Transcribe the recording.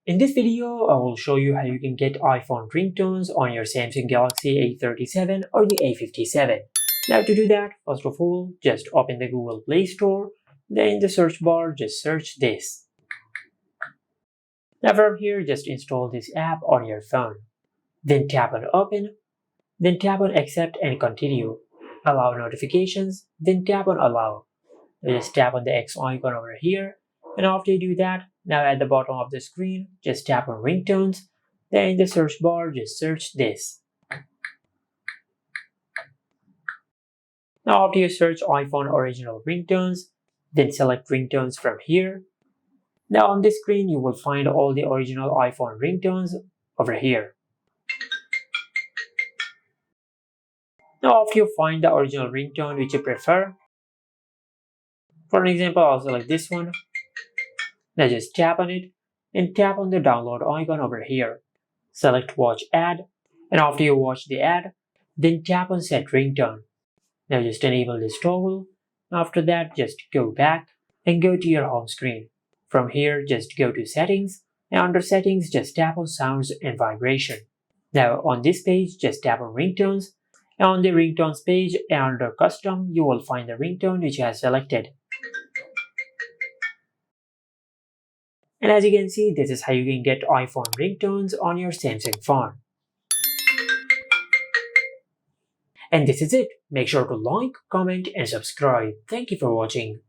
In this video, I will show you how you can get iPhone ringtones on your Samsung Galaxy A37 or the A57. Now to do that, first of all, just open the Google Play Store, then in the search bar, just search this. Now from here, just install this app on your phone. Then tap on Open, then tap on Accept and Continue. Allow notifications, then tap on Allow. Just tap on the X icon over here, and after you do that, now at the bottom of the screen, just tap on Ringtones, then in the search bar, just search this. Now after you search iPhone original ringtones, then select ringtones from here. Now on this screen, you will find all the original iPhone ringtones over here. Now after you find the original ringtone which you prefer, for an example, I'll select this one. Now just tap on it and tap on the download icon over here. Select watch ad, and after you watch the ad, then tap on set ringtone. Now just enable this toggle. After that, just go back and go to your home screen. From here, just go to settings, and under settings, just tap on sounds and vibration. Now on this page, just tap on ringtones, and on the ringtones page and under custom, you will find the ringtone which you have selected. And as you can see, this is how you can get iPhone ringtones on your Samsung phone. And this is it. Make sure to like, comment and subscribe. Thank you for watching.